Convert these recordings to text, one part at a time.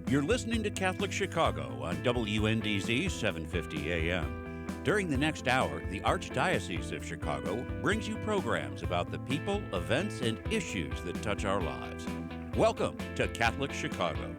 You're listening to Catholic Chicago on WNDZ 750 AM. During the next hour, the Archdiocese of Chicago brings you programs about the people, events, and issues that touch our lives. Welcome to Catholic Chicago.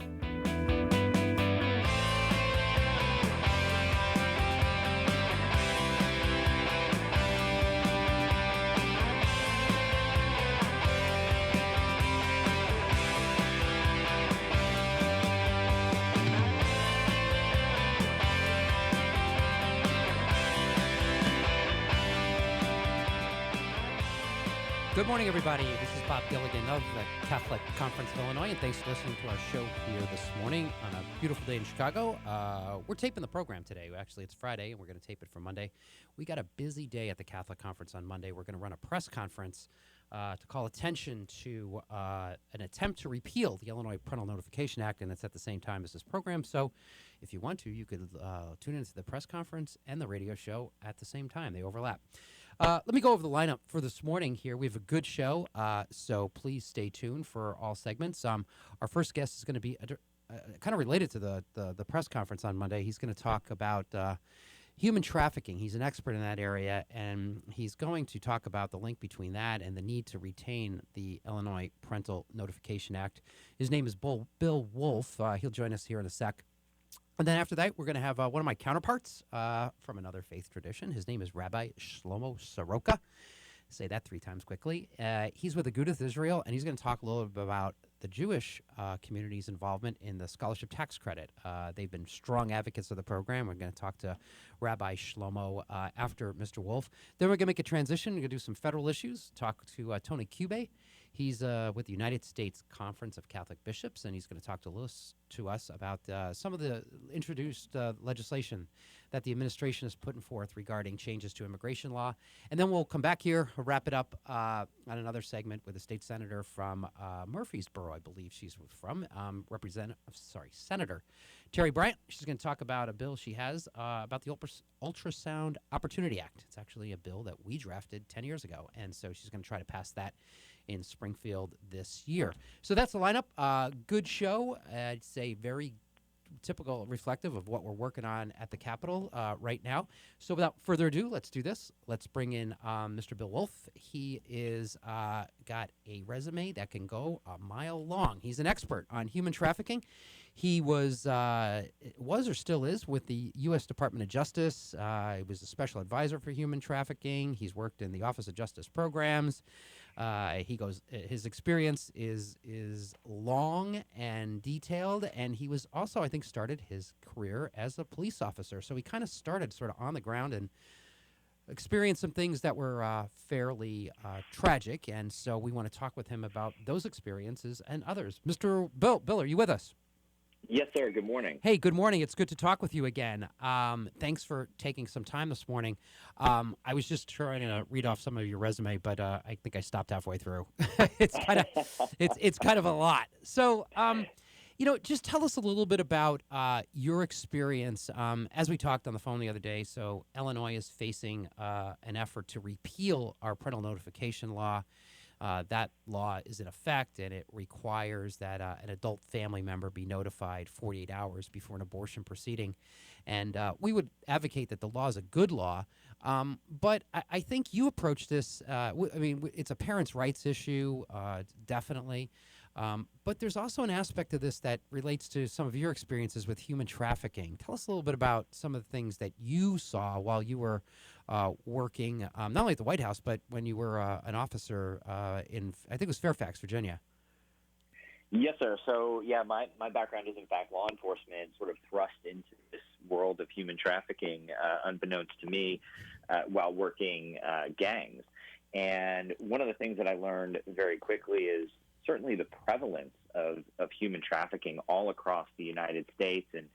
Good morning, everybody. This is Bob Gilligan of the Catholic Conference of Illinois, and thanks for listening to our show here this morning on a beautiful day in Chicago. We're taping the program today. Actually, it's Friday, and we're going to tape it for Monday. We got a busy day at the Catholic Conference on Monday. We're going to run a press conference to call attention to an attempt to repeal the Illinois Parental Notification Act, and it's at the same time as this program. So if you want to, you could tune into the press conference and the radio show at the same time. They overlap. Let me go over the lineup for this morning here. We have a good show, so please stay tuned for all segments. Our first guest is going to be kind of related to the press conference on Monday. He's going to talk about human trafficking. He's an expert in that area, and he's going to talk about the link between that and the need to retain the Illinois Parental Notification Act. His name is Bill Woolf. He'll join us here in a sec. And then after that, we're going to have one of my counterparts from another faith tradition. His name is Rabbi Shlomo Soroka. Say that 3 times quickly. He's with Aguduth-Israel, and he's going to talk a little bit about the Jewish community's involvement in the scholarship tax credit. They've been strong advocates of the program. We're going to talk to Rabbi Shlomo after Mr. Woolf. Then we're going to make a transition. We're going to do some federal issues, talk to Tony Cube. He's with the United States Conference of Catholic Bishops, and he's going to talk to us about some of the introduced legislation that the administration is putting forth regarding changes to immigration law. And then we'll come back here, wrap it up on another segment with a state senator from Murfreesboro, I believe she's from, Senator Terry Bryant. She's going to talk about a bill she has about the Ultrasound Opportunity Act. It's actually a bill that we drafted 10 years ago, and so she's going to try to pass that in Springfield this year. So that's the lineup. Good show. I'd say very typical, reflective of what we're working on at the Capitol right now. So without further ado, let's do this. Let's bring in Mr. Bill Woolf. He is got a resume that can go a mile long. He's an expert on human trafficking. He was or still is with the U.S. Department of Justice. He was a special advisor for human trafficking. He's worked in the Office of Justice Programs. His experience is long and detailed, and he was also, I think, started his career as a police officer. So he kind of started sort of on the ground and experienced some things that were fairly tragic, and so we want to talk with him about those experiences and others. Mr. Bill, are you with us? Yes, sir. Good morning. Hey, good morning. It's good to talk with you again. Thanks for taking some time this morning. I was just trying to read off some of your resume, but I think I stopped halfway through. It's kind of a lot. So, just tell us a little bit about your experience. As we talked on the phone the other day, so Illinois is facing an effort to repeal our parental notification law. That law is in effect, and it requires that an adult family member be notified 48 hours before an abortion proceeding. And we would advocate that the law is a good law, but I think you approach this, it's a parents' rights issue, definitely. But there's also an aspect of this that relates to some of your experiences with human trafficking. Tell us a little bit about some of the things that you saw while you were working, not only at the White House, but when you were an officer in, I think it was Fairfax, Virginia. Yes, sir. So, my background is, in fact, law enforcement, sort of thrust into this world of human trafficking, unbeknownst to me, while working gangs. And one of the things that I learned very quickly is certainly the prevalence of human trafficking all across the United States, and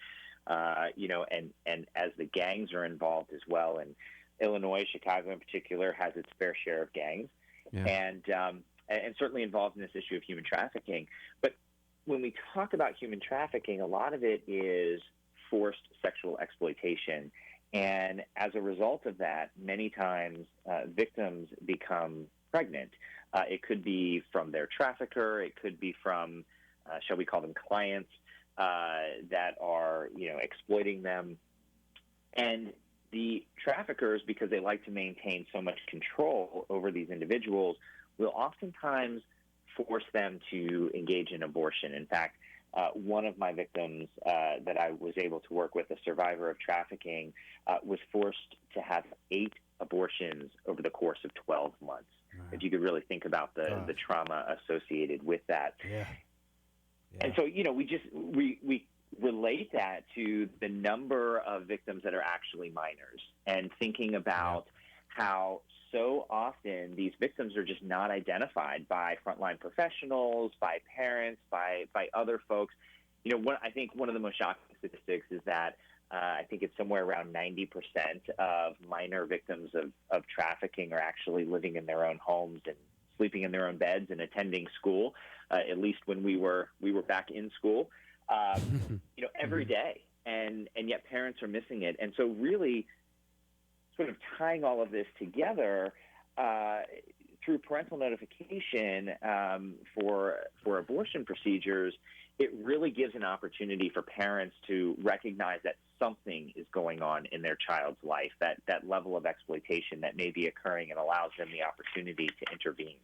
as the gangs are involved as well. And Illinois, Chicago in particular, has its fair share of gangs, and certainly involved in this issue of human trafficking. But when we talk about human trafficking, a lot of it is forced sexual exploitation. And as a result of that, many times victims become pregnant. It could be from their trafficker. It could be from, shall we call them clients. that are, exploiting them. And the traffickers, because they like to maintain so much control over these individuals, will oftentimes force them to engage in abortion. In fact, one of my victims that I was able to work with, a survivor of trafficking, was forced to have 8 abortions over the course of 12 months. Wow. If you could really think about the trauma associated with that. Yeah. And so, we relate that to the number of victims that are actually minors, and thinking about how so often these victims are just not identified by frontline professionals, by parents, by other folks. I think one of the most shocking statistics is that I think it's somewhere around 90% of minor victims of trafficking are actually living in their own homes and sleeping in their own beds and attending school, at least when we were back in school, every day. And yet parents are missing it. And so really sort of tying all of this together through parental notification for abortion procedures, it really gives an opportunity for parents to recognize that something is going on in their child's life, that level of exploitation that may be occurring, and allows them the opportunity to intervene.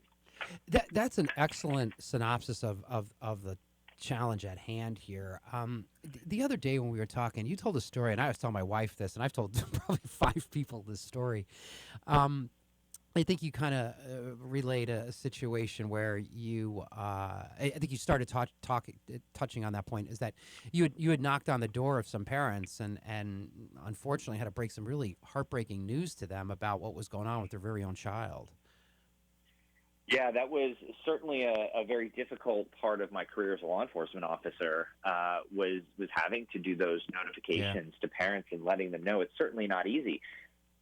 That's an excellent synopsis of the challenge at hand here. The other day when we were talking, you told a story, and I was telling my wife this, and I've told probably 5 people this story. I think you kind of relayed a situation where you, I think you started touching on that point, is that you had knocked on the door of some parents and unfortunately had to break some really heartbreaking news to them about what was going on with their very own child. Yeah, that was certainly a very difficult part of my career as a law enforcement officer, was having to do those notifications to parents and letting them know. It's certainly not easy.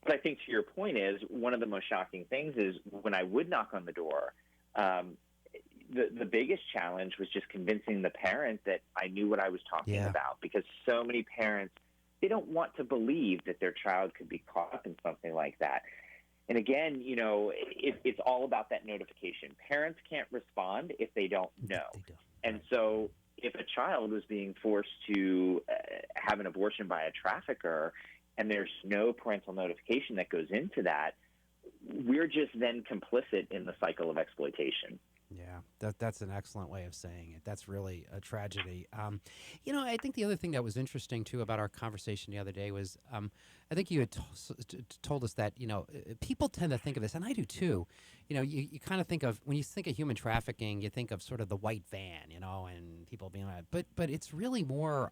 But I think to your point is, one of the most shocking things is when I would knock on the door, the biggest challenge was just convincing the parent that I knew what I was talking about, because so many parents, they don't want to believe that their child could be caught up in something like that. And again, it's all about that notification. Parents can't respond if they don't know. And so if a child was being forced to have an abortion by a trafficker, and there's no parental notification that goes into that, we're just then complicit in the cycle of exploitation. Yeah, that's an excellent way of saying it. That's really a tragedy. I think the other thing that was interesting, too, about our conversation the other day was I think you had told us that, people tend to think of this, and I do, too. You kind of think of, when you think of human trafficking, you think of sort of the white van, and people being like, but it's really more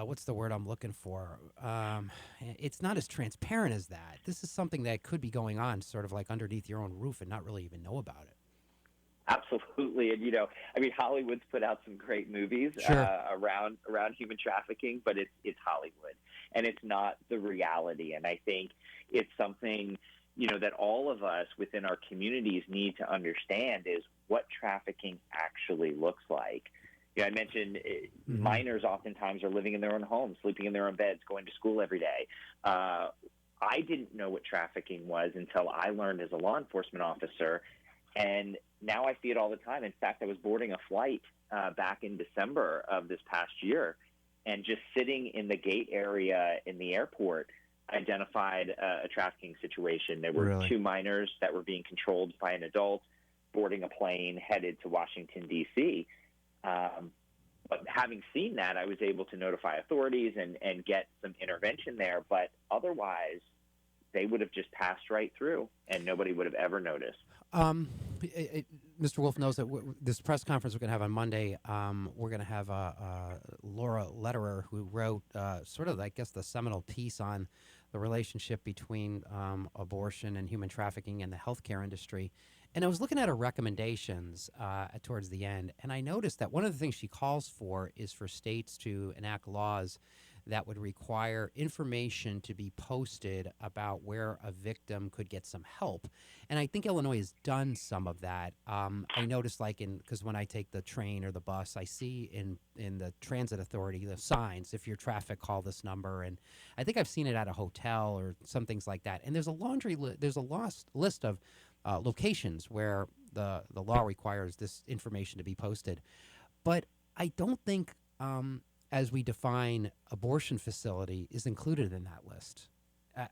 what's the word I'm looking for? It's not as transparent as that. This is something that could be going on sort of like underneath your own roof and not really even know about it. Absolutely. And, Hollywood's put out some great movies around human trafficking, but it's Hollywood, and it's not the reality. And I think it's something, that all of us within our communities need to understand is what trafficking actually looks like. I mentioned minors oftentimes are living in their own homes, sleeping in their own beds, going to school every day. I didn't know what trafficking was until I learned as a law enforcement officer, and now I see it all the time. In fact, I was boarding a flight back in December of this past year, and just sitting in the gate area in the airport, identified a trafficking situation. There were 2 minors that were being controlled by an adult boarding a plane headed to Washington, D.C., but having seen that, I was able to notify authorities and get some intervention there. But otherwise, they would have just passed right through, and nobody would have ever noticed. Mr. Woolf knows that this press conference we're going to have on Monday, we're going to have Laura Lederer, who wrote sort of, I guess, the seminal piece on the relationship between abortion and human trafficking and the healthcare industry. And I was looking at her recommendations towards the end, and I noticed that one of the things she calls for is for states to enact laws that would require information to be posted about where a victim could get some help. And I think Illinois has done some of that. I noticed, because when I take the train or the bus, I see in the transit authority the signs, if you're trafficked, call this number. And I think I've seen it at a hotel or some things like that. And there's a list of locations where the law requires this information to be posted. But I don't think, as we define abortion facility, is included in that list.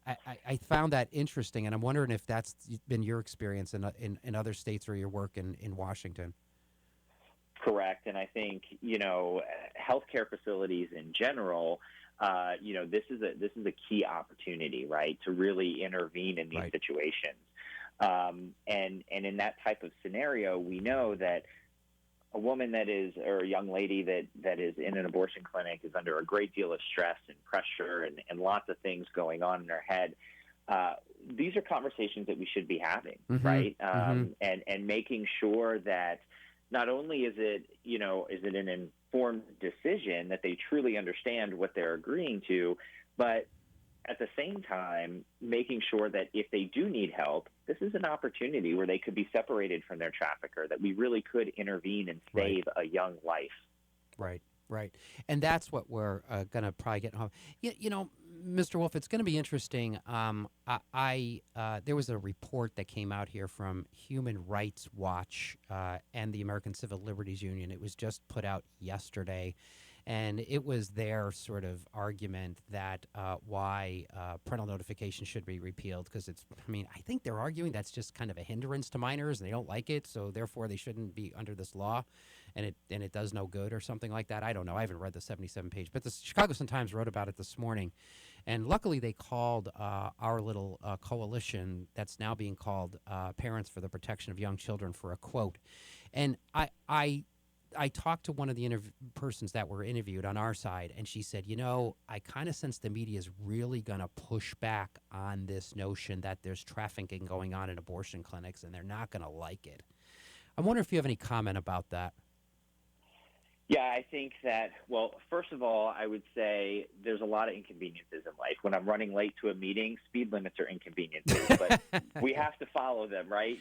I found that interesting, and I'm wondering if that's been your experience in other states or your work in Washington. Correct, and I think healthcare facilities in general. This is a key opportunity, right, to really intervene in these situations. And in that type of scenario, we know that a woman or a young lady that is in an abortion clinic is under a great deal of stress and pressure and lots of things going on in her head. These are conversations that we should be having, right? And making sure that not only is it an informed decision that they truly understand what they're agreeing to, but at the same time, making sure that if they do need help, this is an opportunity where they could be separated from their trafficker, that we really could intervene and save a young life. Right. And that's what we're going to probably get home. Mr. Woolf, it's going to be interesting. There was a report that came out here from Human Rights Watch and the American Civil Liberties Union. It was just put out yesterday. And it was their sort of argument that why parental notification should be repealed, because I think they're arguing that's just kind of a hindrance to minors and they don't like it, so therefore they shouldn't be under this law, and it does no good or something like that. I don't know. I haven't read the 77-page, but the Chicago Sun-Times wrote about it this morning, and luckily they called our little coalition that's now being called Parents for the Protection of Young Children for a quote. And I talked to one of the persons that were interviewed on our side, and she said, I kind of sense the media is really going to push back on this notion that there's trafficking going on in abortion clinics, and they're not going to like it. I wonder if you have any comment about that. Yeah, I think that, well, first of all, I would say there's a lot of inconveniences in life. When I'm running late to a meeting, speed limits are inconveniences, but we have to follow them, right?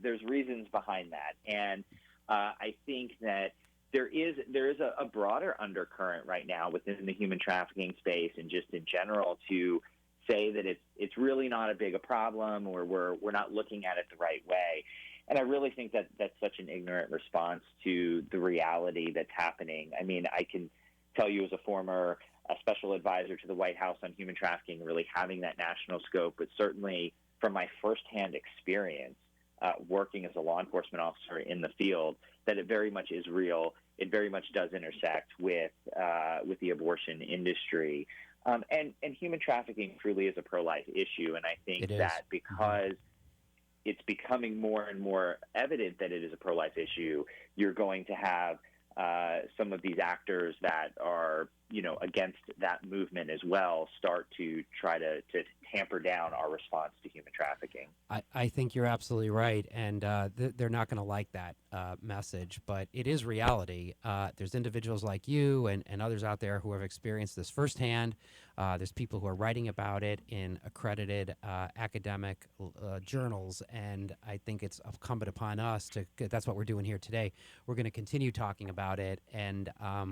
There's reasons behind that. And I think that there is a broader undercurrent right now within the human trafficking space and just in general to say that it's really not a big a problem, or we're not looking at it the right way. And I really think that that's such an ignorant response to the reality that's happening. I mean, I can tell you as a former special advisor to the White House on human trafficking, really having that national scope, but certainly from my firsthand experience working as a law enforcement officer in the field, that it very much is real. It very much does intersect with the abortion industry. And human trafficking truly is a pro-life issue. And I think that because it's becoming more and more evident that it is a pro-life issue, you're going to have some of these actors that are, against that movement as well, start to try to tamper down our response to human trafficking. I think you're absolutely right, and they're not going to like that message, but it is reality. There's individuals like you and others out there who have experienced this firsthand. There's people who are writing about it in accredited academic journals, and I think it's incumbent upon us that's what we're doing here today. We're going to continue talking about it, and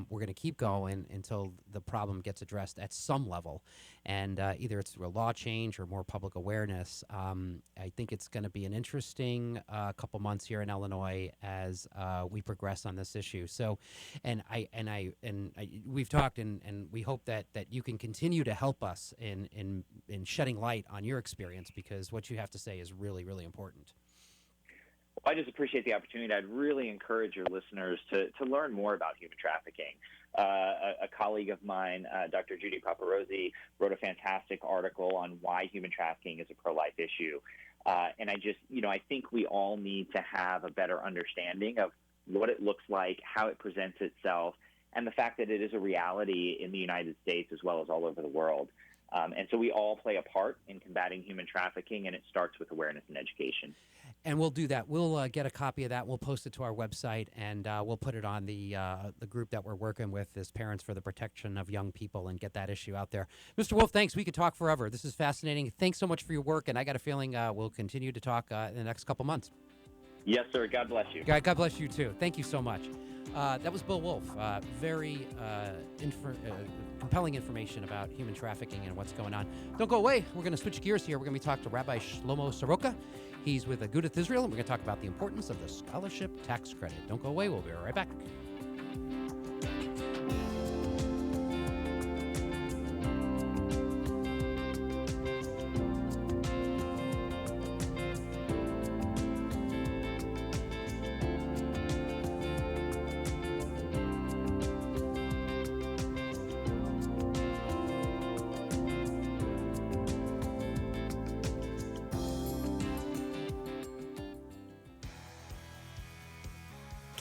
we're going to keep going until the problem gets addressed at some level, and either it's through a law change or more public awareness. I think it's going to be an interesting couple months here in Illinois as we progress on this issue. So, we've talked, and we hope that you can continue to help us in shedding light on your experience, because what you have to say is really, really important. Well, I just appreciate the opportunity. I'd really encourage your listeners to learn more about human trafficking. A colleague of mine, Dr. Judy Paparosi, wrote a fantastic article on why human trafficking is a pro-life issue. And I think we all need to have a better understanding of what it looks like, how it presents itself, and the fact that it is a reality in the United States as well as all over the world. And so we all play a part in combating human trafficking, and it starts with awareness and education. And we'll do that. We'll get a copy of that. We'll post it to our website, and we'll put it on the group that we're working with as Parents for the Protection of Young People, and get that issue out there. Mr. Woolf, thanks. We could talk forever. This is fascinating. Thanks so much for your work, and I got a feeling we'll continue to talk in the next couple months. Yes, sir. God bless you. God bless you, too. Thank you so much. That was Bill Woolf. Very compelling information about human trafficking and what's going on. Don't go away. We're going to switch gears here. We're going to be talking to Rabbi Shlomo Soroka. He's with Aguduth-Israel, and we're going to talk about the importance of the scholarship tax credit. Don't go away. We'll be right back.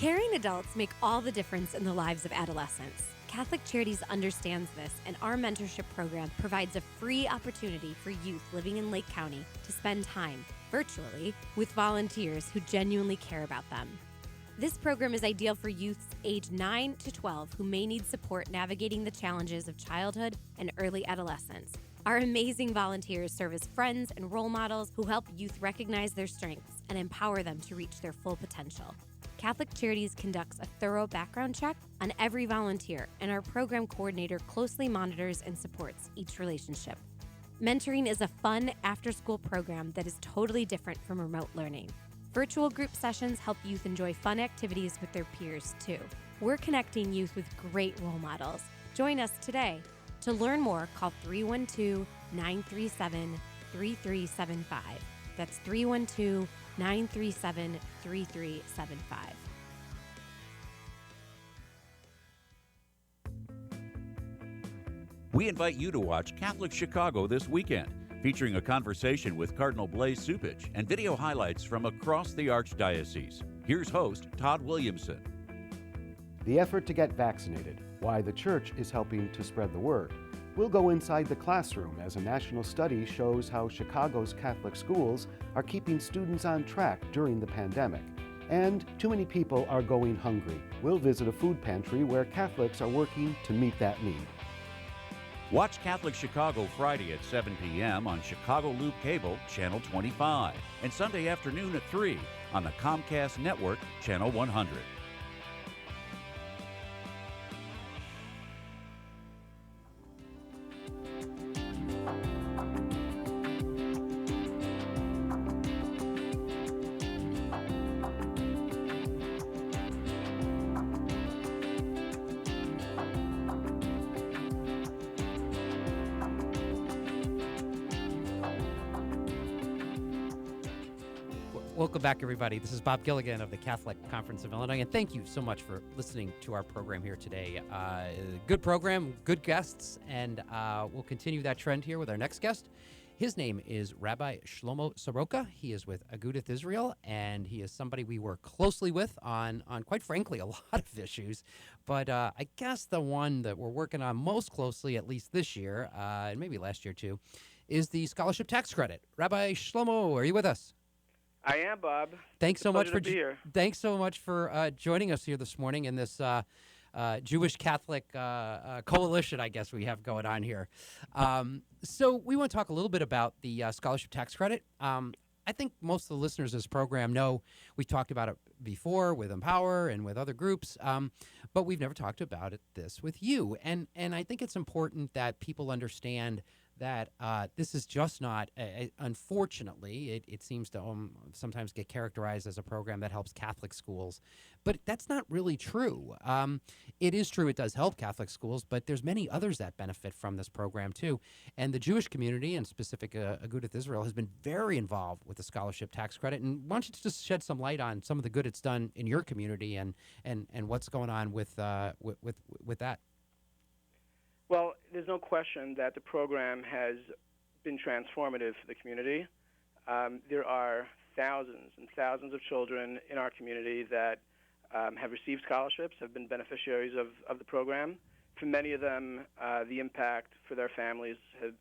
Caring adults make all the difference in the lives of adolescents. Catholic Charities understands this, and our mentorship program provides a free opportunity for youth living in Lake County to spend time, virtually, with volunteers who genuinely care about them. This program is ideal for youths age 9 to 12 who may need support navigating the challenges of childhood and early adolescence. Our amazing volunteers serve as friends and role models who help youth recognize their strengths and empower them to reach their full potential. Catholic Charities conducts a thorough background check on every volunteer, and our program coordinator closely monitors and supports each relationship. Mentoring is a fun after-school program that is totally different from remote learning. Virtual group sessions help youth enjoy fun activities with their peers, too. We're connecting youth with great role models. Join us today. To learn more, call 312-937-3375. That's 312-937-3375. We invite you to watch Catholic Chicago this weekend, featuring a conversation with Cardinal Blaise Cupich and video highlights from across the Archdiocese. Here's host Todd Williamson. The effort to get vaccinated, why the Church is helping to spread the word. We'll go inside the classroom as a national study shows how Chicago's Catholic schools are keeping students on track during the pandemic. And too many people are going hungry. We'll visit a food pantry where Catholics are working to meet that need. Watch Catholic Chicago Friday at 7 p.m. on Chicago Loop Cable, Channel 25, and Sunday afternoon at 3 on the Comcast Network, Channel 100. Welcome back, everybody. This is Bob Gilligan of the Catholic Conference of Illinois, and thank you so much for listening to our program here today. Good program, good guests, and we'll continue that trend here with our next guest. His name is Rabbi Shlomo Soroka. He is with Aguduth-Israel, and he is somebody we work closely with on quite frankly, a lot of issues. But I guess the one that we're working on most closely, at least this year, and maybe last year too, is the scholarship tax credit. Rabbi Shlomo, are you with us? I am, Bob. Thanks so much for here. Thanks so much for joining us here this morning in this Jewish Catholic coalition, I guess we have going on here. So we want to talk a little bit about the scholarship tax credit. I think most of the listeners of this program know we've talked about it before with Empower and with other groups, but we've never talked about this with you. And I think it's important that people understand that this is just not, unfortunately, it seems to sometimes get characterized as a program that helps Catholic schools, but that's not really true. It is true it does help Catholic schools, but there's many others that benefit from this program too. And the Jewish community, and specific Aguduth-Israel, has been very involved with the scholarship tax credit. And why don't you just shed some light on some of the good it's done in your community and what's going on with that? Well, there's no question that the program has been transformative for the community. There are thousands and thousands of children in our community that have received scholarships, have been beneficiaries of the program. For many of them, the impact for their families has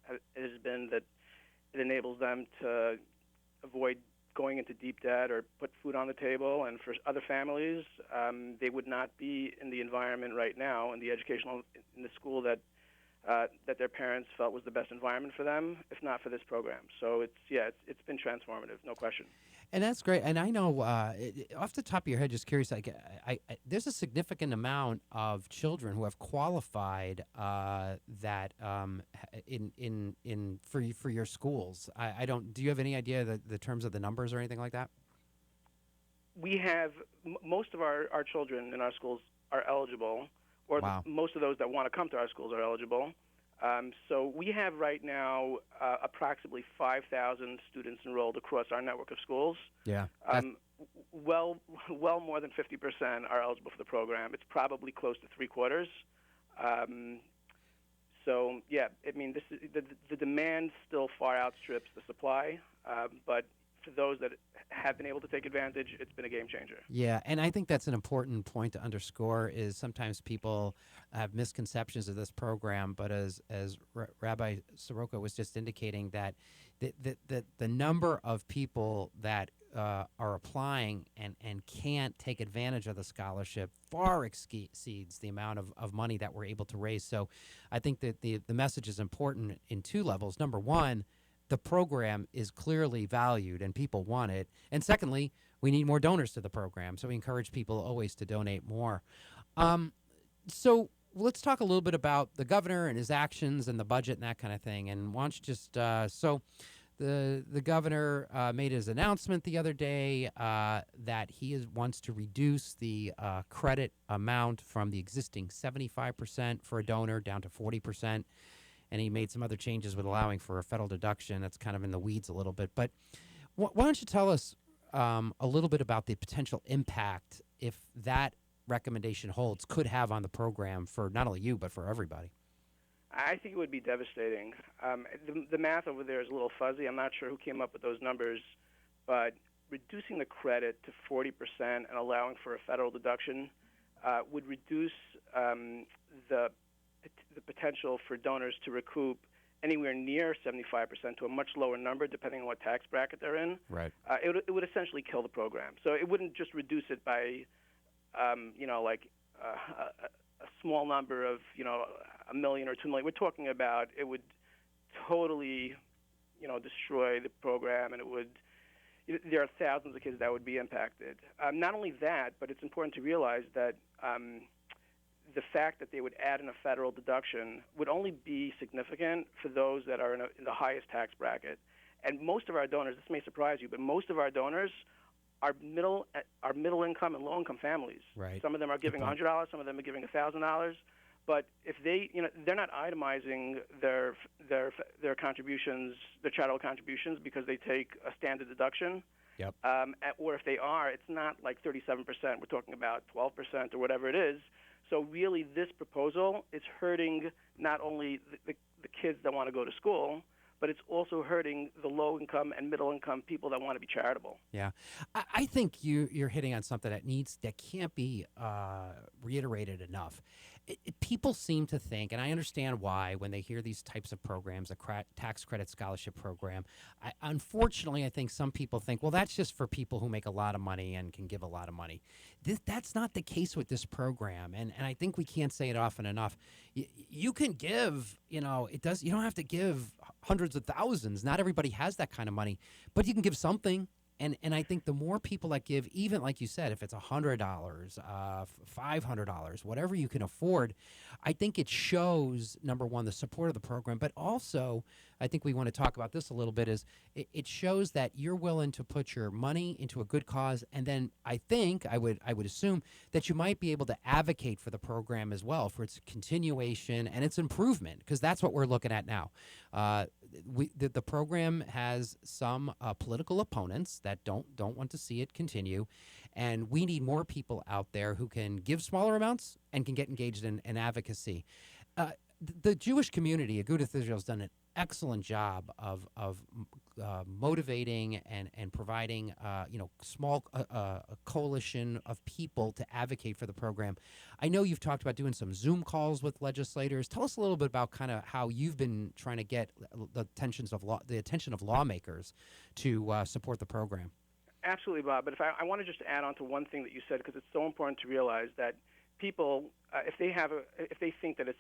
been that it enables them to avoid going into deep debt or put food on the table. And for other families, they would not be in the environment right now, in the school that their parents felt was the best environment for them, if not for this program. So it's been transformative, no question. And that's great. And I know, off the top of your head, just curious, there's a significant amount of children who have qualified that for your schools. Do you have any idea the terms of the numbers or anything like that? We have most of our children in our schools are eligible. Or wow. Most of those that want to come to our schools are eligible. So we have right now approximately 5,000 students enrolled across our network of schools. Yeah. Well more than 50% are eligible for the program. It's probably close to three-quarters. So, yeah, I mean, the demand still far outstrips the supply. But for those that have been able to take advantage, it's been a game changer. Yeah, and I think that's an important point to underscore is sometimes people have misconceptions of this program, but as Rabbi Soroka was just indicating, that the number of people that are applying and can't take advantage of the scholarship far exceeds the amount of money that we're able to raise. So I think that the message is important in two levels. Number one, the program is clearly valued and people want it. And secondly, we need more donors to the program. So we encourage people always to donate more. So let's talk a little bit about the governor and his actions and the budget and that kind of thing. And why don't you just, the governor made his announcement the other day that he wants to reduce the credit amount from the existing 75% for a donor down to 40%. And he made some other changes with allowing for a federal deduction. That's kind of in the weeds a little bit. But why don't you tell us a little bit about the potential impact, if that recommendation holds, could have on the program for not only you, but for everybody? I think it would be devastating. The math over there is a little fuzzy. I'm not sure who came up with those numbers, but reducing the credit to 40% and allowing for a federal deduction would reduce the potential for donors to recoup anywhere near 75% to a much lower number, depending on what tax bracket they're in. Right. It would essentially kill the program. So it wouldn't just reduce it by, a small number of, $1 million or $2 million. We're talking about it would totally, destroy the program, and there are thousands of kids that would be impacted. Not only that, but it's important to realize that the fact that they would add in a federal deduction would only be significant for those that are in the highest tax bracket. And most of our donors, this may surprise you, but most of our donors are middle income and low income families. Right. Some of them are giving $100, some of them are giving $1,000. But if they're not itemizing their contributions, their charitable contributions, because they take a standard deduction. Yep. Or if they are, it's not like 37%. We're talking about 12% or whatever it is. So really, this proposal is hurting not only the kids that want to go to school, but it's also hurting the low-income and middle-income people that want to be charitable. Yeah. I think you're hitting on something that can't be reiterated enough. People seem to think, and I understand why, when they hear these types of programs, a tax credit scholarship program, unfortunately, I think some people think, well, that's just for people who make a lot of money and can give a lot of money. That's not the case with this program, and I think we can't say it often enough. You can give, you don't have to give hundreds of thousands. Not everybody has that kind of money, but you can give something. And I think the more people that give, even like you said, if it's $100, $500, whatever you can afford, I think it shows, number one, the support of the program, but also, I think we want to talk about this a little bit, is it shows that you're willing to put your money into a good cause, and then I would assume that you might be able to advocate for the program as well, for its continuation and its improvement, because that's what we're looking at now. The program has some political opponents that don't want to see it continue, and we need more people out there who can give smaller amounts and can get engaged in advocacy. The Jewish community, Aguduth-Israel, has done an excellent job of motivating and providing small a coalition of people to advocate for the program. I know you've talked about doing some Zoom calls with legislators. Tell us a little bit about kind of how you've been trying to get the attention of lawmakers to support the program. Absolutely, Bob. But if I want to just add on to one thing that you said, because it's so important to realize that people, if they think that it's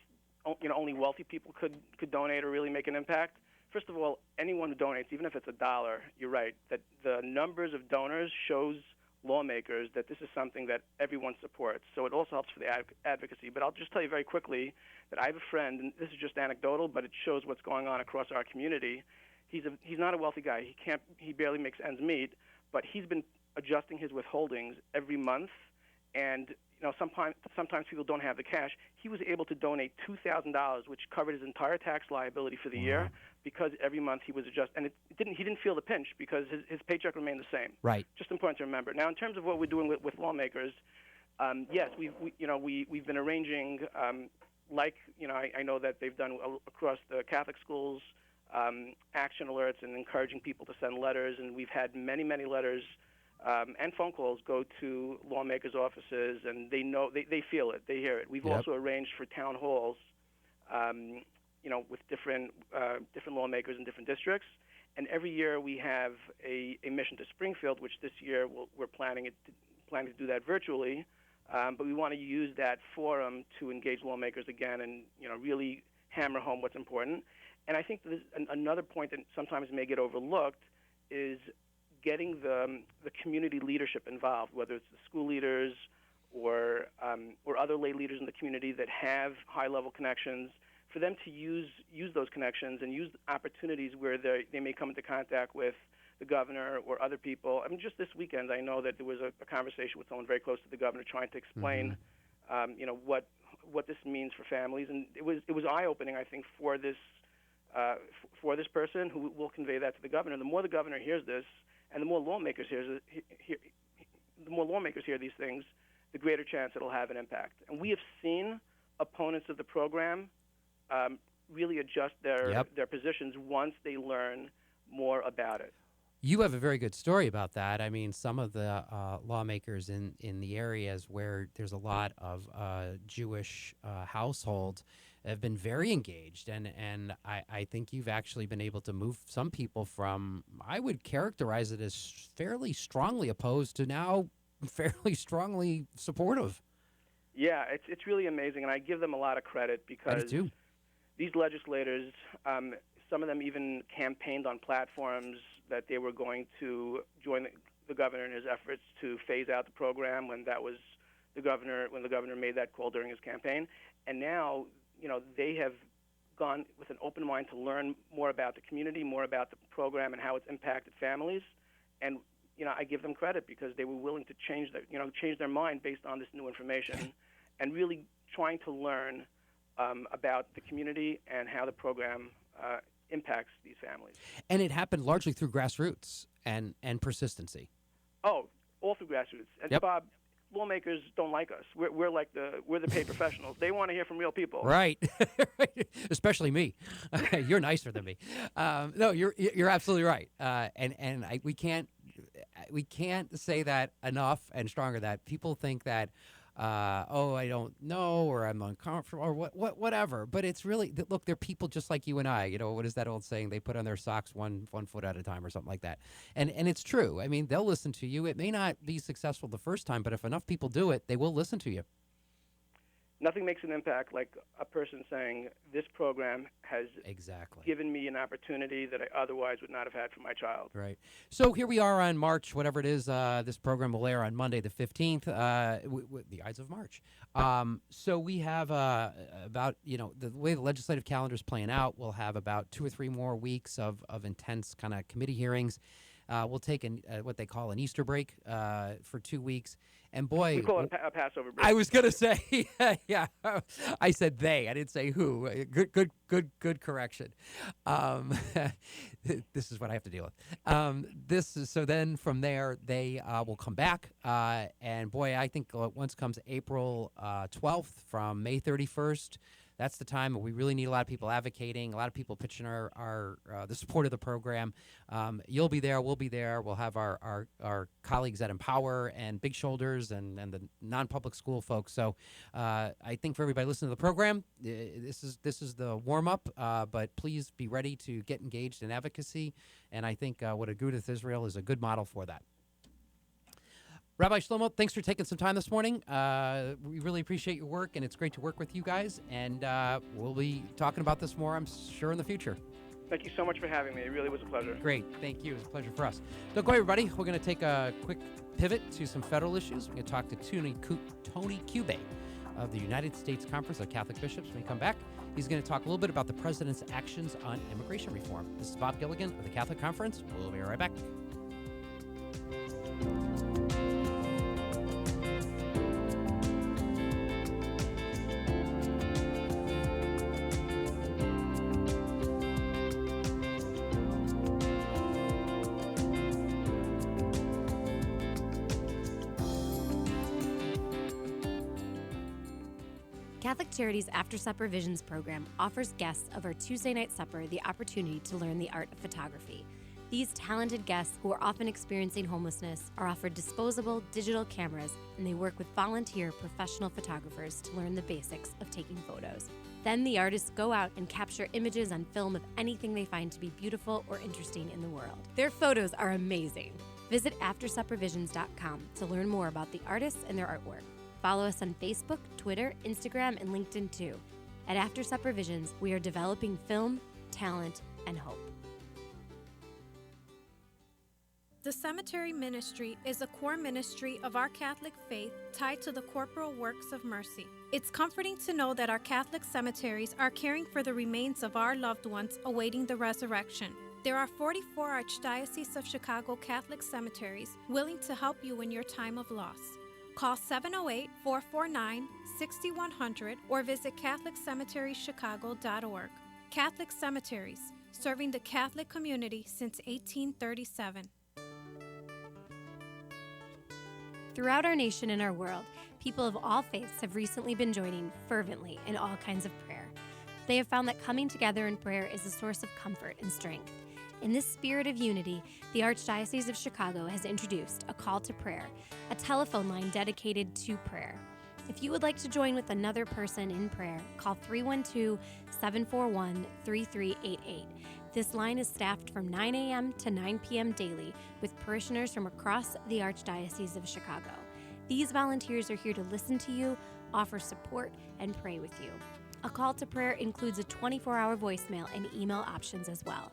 only wealthy people could donate or really make an impact. First of all, anyone who donates, even if it's $1, you're right, that the numbers of donors shows lawmakers that this is something that everyone supports. So it also helps for the advocacy. But I'll just tell you very quickly that I have a friend, and this is just anecdotal, but it shows what's going on across our community. He's not a wealthy guy. He barely makes ends meet, but he's been adjusting his withholdings every month, and sometimes people don't have the cash. He was able to donate $2,000, which covered his entire tax liability for the year, because every month he was adjusting. And he didn't feel the pinch because his paycheck remained the same. Right. Just important to remember. Now, in terms of what we're doing with lawmakers, yes, we've been arranging, I know that they've done across the Catholic schools, action alerts and encouraging people to send letters. And we've had many, many letters and phone calls go to lawmakers' offices, and they feel it, they hear it. We've also arranged for town halls, with different lawmakers in different districts. And every year we have a mission to Springfield, which this year we're planning to do that virtually. But we want to use that forum to engage lawmakers again and really hammer home what's important. And I think there's another point that sometimes may get overlooked is getting the community leadership involved, whether it's the school leaders or other lay leaders in the community that have high-level connections, for them to use those connections and use opportunities where they may come into contact with the governor or other people. I mean, just this weekend, I know that there was a conversation with someone very close to the governor trying to explain, what this means for families, and it was eye-opening, I think, for this person who will convey that to the governor. The more the governor hears this, and the more lawmakers hear these things, the greater chance it'll have an impact. And we have seen opponents of the program really adjust their positions once they learn more about it. You have a very good story about that. I mean, some of the lawmakers in the areas where there's a lot of Jewish households have been very engaged, and I think you've actually been able to move some people from, I would characterize it as fairly strongly opposed to now fairly strongly supportive. Yeah, it's really amazing, and I give them a lot of credit because these legislators, some of them even campaigned on platforms that they were going to join the governor in his efforts to phase out the program when the governor made that call during his campaign. And now, they have gone with an open mind to learn more about the community, more about the program and how it's impacted families. And I give them credit because they were willing to change their mind based on this new information, and really trying to learn about the community and how the program impacts these families. And it happened largely through grassroots and persistency. Oh, all through grassroots. And Bob, lawmakers don't like us. We're the paid professionals. They want to hear from real people. Right. Especially me. You're nicer than me. No, you're absolutely right. And we can't say that enough and stronger. That people think that I don't know, or I'm uncomfortable, or whatever. But it's really, look, they're people just like you and I. What is that old saying? They put on their socks one foot at a time, or something like that. And it's true. I mean, they'll listen to you. It may not be successful the first time, but if enough people do it, they will listen to you. Nothing makes an impact like a person saying, this program has given me an opportunity that I otherwise would not have had for my child. Right. So here we are on March, whatever it is. This program will air on Monday the 15th, the Ides of March. So we have about, the way the legislative calendar is playing out, we'll have about 2 or 3 more weeks of intense kind of committee hearings. We'll take what they call an Easter break for 2 weeks. And boy, we call it a Passover break. I was going to say, yeah, I said they. I didn't say who. Good correction. This is what I have to deal with. So then from there, they will come back. And boy, I think once comes April 12th from May 31st, that's the time where we really need a lot of people advocating, a lot of people pitching the support of the program. You'll be there. We'll be there. We'll have our colleagues at Empower and Big Shoulders and the non-public school folks. So I think for everybody listening to the program, this is the warm-up, but please be ready to get engaged in advocacy. And I think what Aguduth-Israel is a good model for that. Rabbi Shlomo, thanks for taking some time this morning. We really appreciate your work, and it's great to work with you guys. And we'll be talking about this more, I'm sure, in the future. Thank you so much for having me. It really was a pleasure. Great. Thank you. It was a pleasure for us. Don't go, everybody. We're going to take a quick pivot to some federal issues. We're going to talk to Tony Cube of the United States Conference of Catholic Bishops. When we come back, he's going to talk a little bit about the president's actions on immigration reform. This is Bob Gilligan of the Catholic Conference. We'll be right back. Catholic Charities After Supper Visions program offers guests of our Tuesday night supper the opportunity to learn the art of photography. These talented guests, who are often experiencing homelessness, are offered disposable digital cameras, and they work with volunteer professional photographers to learn the basics of taking photos. Then the artists go out and capture images on film of anything they find to be beautiful or interesting in the world. Their photos are amazing. Visit AfterSupperVisions.com to learn more about the artists and their artwork. Follow us on Facebook, Twitter, Instagram, and LinkedIn too. At After Supper Visions, we are developing film, talent, and hope. The Cemetery Ministry is a core ministry of our Catholic faith tied to the corporal works of mercy. It's comforting to know that our Catholic cemeteries are caring for the remains of our loved ones awaiting the resurrection. There are 44 Archdiocese of Chicago Catholic cemeteries willing to help you in your time of loss. Call 708-449-6100 or visit CatholicCemeteryChicago.org. Catholic Cemeteries, serving the Catholic community since 1837. Throughout our nation and our world, people of all faiths have recently been joining fervently in all kinds of prayer. They have found that coming together in prayer is a source of comfort and strength. In this spirit of unity, the Archdiocese of Chicago has introduced a call to prayer, a telephone line dedicated to prayer. If you would like to join with another person in prayer, call 312-741-3388. This line is staffed from 9 a.m. to 9 p.m. daily with parishioners from across the Archdiocese of Chicago. These volunteers are here to listen to you, offer support, and pray with you. A call to prayer includes a 24-hour voicemail and email options as well.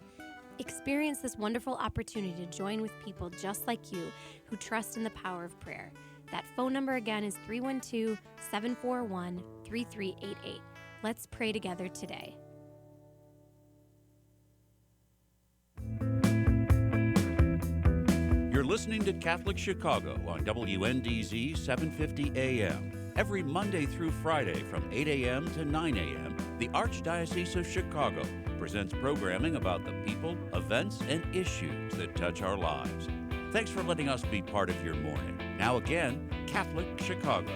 Experience this wonderful opportunity to join with people just like you who trust in the power of prayer. That phone number again is 312-741-3388. Let's pray together today. You're listening to Catholic Chicago on WNDZ 750 AM. Every Monday through Friday from 8 a.m. to 9 a.m., the Archdiocese of Chicago presents programming about the people, events, and issues that touch our lives. Thanks for letting us be part of your morning. Now again, Catholic Chicago.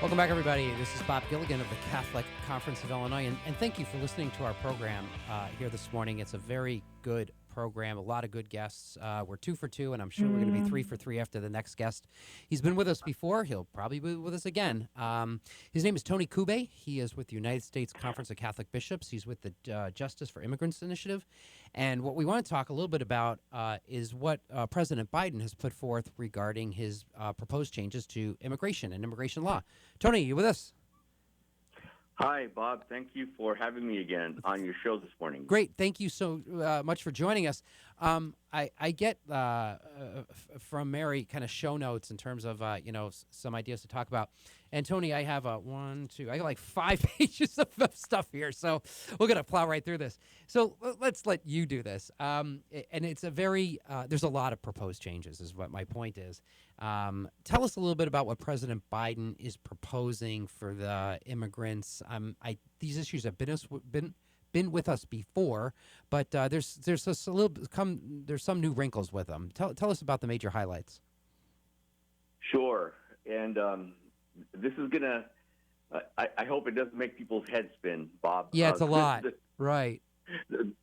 Welcome back, everybody. This is Bob Gilligan of the Catholic Conference of Illinois, and thank you for listening to our program here this morning. It's a very good program, a lot of good guests. We're 2 for 2, and I'm sure we're going to be 3 for 3 after the next guest. He's been with us before. He'll probably be with us again. His name is Tony Kube. He is with the United States Conference of Catholic Bishops. He's with the Justice for Immigrants Initiative. And what we want to talk a little bit about is what President Biden has put forth regarding his proposed changes to immigration and immigration law. Tony, you with us? Hi, Bob. Thank you for having me again on your show this morning. Great. Thank you so much for joining us. I get from Mary kind of show notes in terms of, some ideas to talk about. And Tony, I have I got like 5 pages of stuff here. So we're going to plow right through this. So let's let you do this. And it's there's a lot of proposed changes is what my point is. Tell us a little bit about what President Biden is proposing for the immigrants. These issues have been with us before, but there's some new wrinkles with them. Tell us about the major highlights. Sure, and this is gonna. I hope it doesn't make people's heads spin, Bob. Yeah, it's a lot, right?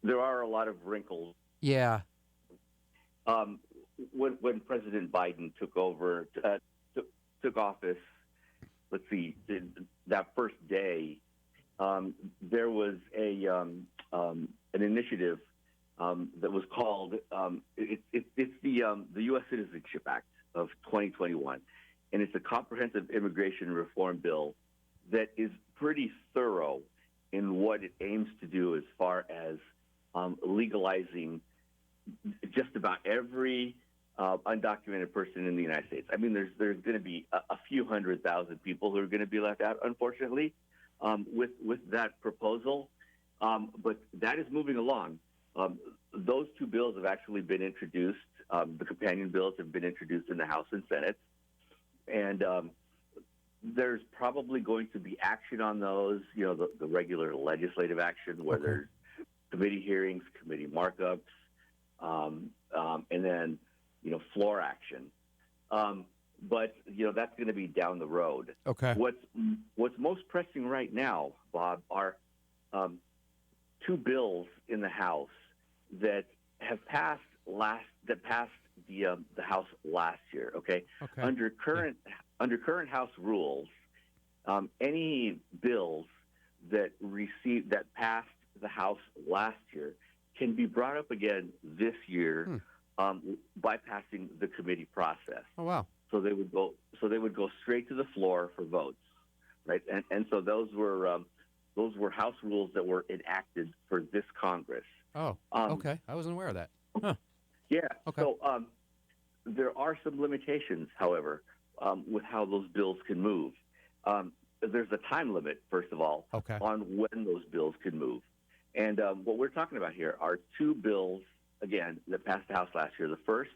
There are a lot of wrinkles. Yeah. When President Biden took office, let's see, that first day, there was an initiative that was called it's the U.S. Citizenship Act of 2021, and it's a comprehensive immigration reform bill that is pretty thorough in what it aims to do as far as legalizing just about every undocumented person in the United States. I mean, there's going to be a few 100,000 people who are going to be left out, unfortunately, with that proposal. But that is moving along. those two bills have actually been introduced. The companion bills have been introduced in the House and Senate, and there's probably going to be action on those. The regular legislative action, where there's committee hearings, committee markups, and then floor action. But that's going to be down the road. Okay. What's most pressing right now, Bob, are two bills in the House that have passed the House last year. Okay. Under current House rules, any bills that passed the House last year can be brought up again this year, bypassing the committee process. Oh wow! So they would go straight to the floor for votes, right? And so those were House rules that were enacted for this Congress. Oh, okay. I wasn't aware of that. Huh. Yeah. Okay. So there are some limitations, however, with how those bills can move. There's a time limit, first of all, on when those bills can move. And what we're talking about here are two bills, again, that passed the House last year. The first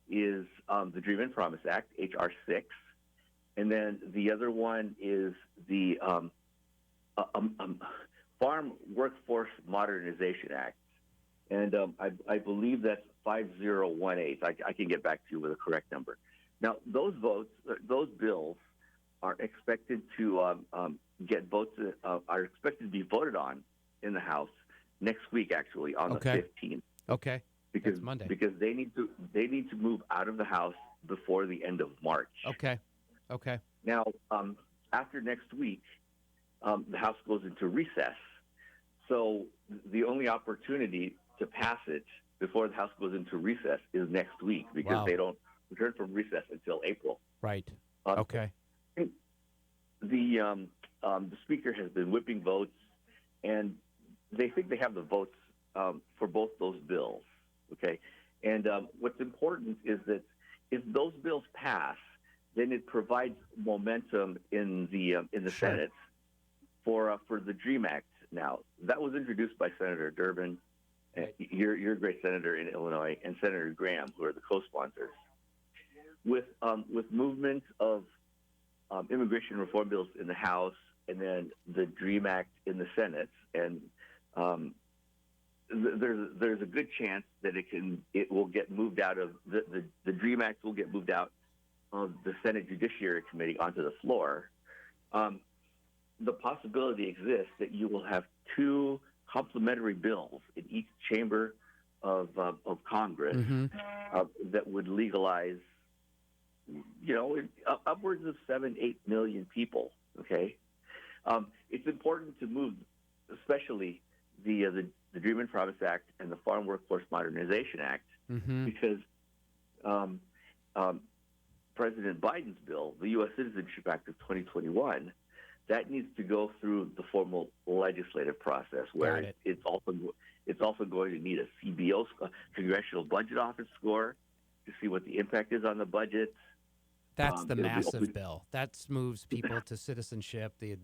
is the Dream and Promise Act, H.R. 6. And then the other one is the Farm Workforce Modernization Act. And I believe that's 5018. I can get back to you with a correct number. Now, those bills are expected to get votes, are expected to be voted on in the House next week, actually, on the 15th. Okay. Because That's Monday. Because they need to move out of the House before the end of March. Okay. Now, after next week, the House goes into recess. So the only opportunity to pass it before the House goes into recess is next week, because they don't return from recess until April. Right. Okay. The Speaker has been whipping votes, and they think they have the votes for both those bills. Okay, and what's important is that if those bills pass, then it provides momentum in the Senate for the Dream Act. Now, that was introduced by Senator Durbin, you're a great senator in Illinois, and Senator Graham, who are the co-sponsors. With movement of immigration reform bills in the House, and then the Dream Act in the Senate, and there's a good chance that it will get moved out of the Dream Act will get moved out of the Senate Judiciary Committee onto the floor. The possibility exists that you will have two complementary bills in each chamber of Congress that would legalize, upwards of 7-8 million people. Okay, it's important to move, especially the Dream and Promise Act and the Farm Workforce Modernization Act, because President Biden's bill, the U.S. Citizenship Act of 2021, that needs to go through the formal legislative process, where it's also going to need a CBO, Congressional Budget Office score, to see what the impact is on the budget. That's the massive bill. That moves people to citizenship, the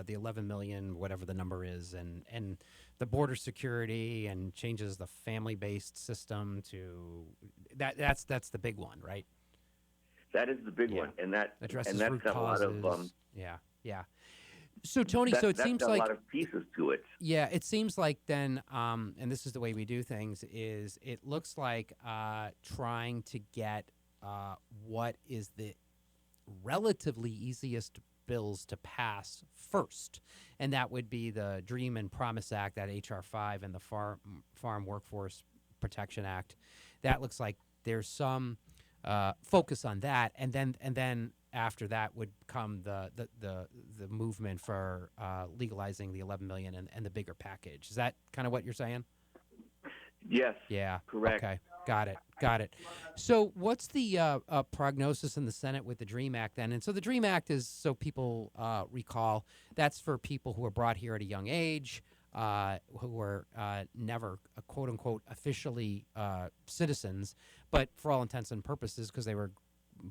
11 million, whatever the number is, and the border security, and changes the family-based system to that's the big one, right? That is the big one, and that addresses that's root got causes. A lot of So Tony, it seems got like a lot of pieces to it. Yeah, it seems like then, and this is the way we do things. Is it looks like trying to get what is the relatively easiest bills to pass first, and that would be the Dream and Promise Act, that H.R. 5, and the Farm Workforce Protection Act. That looks like there's some focus on that, and then after that would come the movement for legalizing the 11 million and the bigger package. Is that kind of what you're saying? Yes. Yeah. Correct. Okay. Got it. So what's the prognosis in the Senate with the Dream Act then? And so the Dream Act is, so people recall, that's for people who were brought here at a young age, who were never, quote unquote, officially citizens, but for all intents and purposes, because they were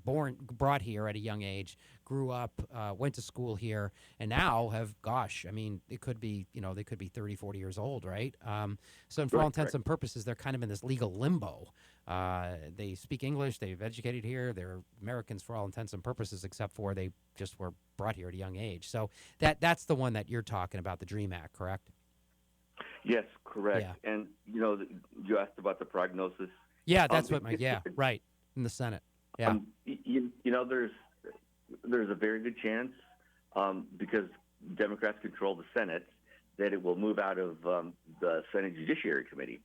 brought here at a young age, grew up, went to school here, and now have, gosh, I mean, it could be, they could be 30, 40 years old, right? So for all intents and purposes, they're kind of in this legal limbo. They speak English, they've educated here, they're Americans for all intents and purposes, except for they just were brought here at a young age. So that's the one that you're talking about, the DREAM Act, correct? Yes, correct. Yeah. And, you asked about the prognosis. Yeah, that's right, in the Senate. Yeah. There's a very good chance, because Democrats control the Senate, that it will move out of the Senate Judiciary Committee.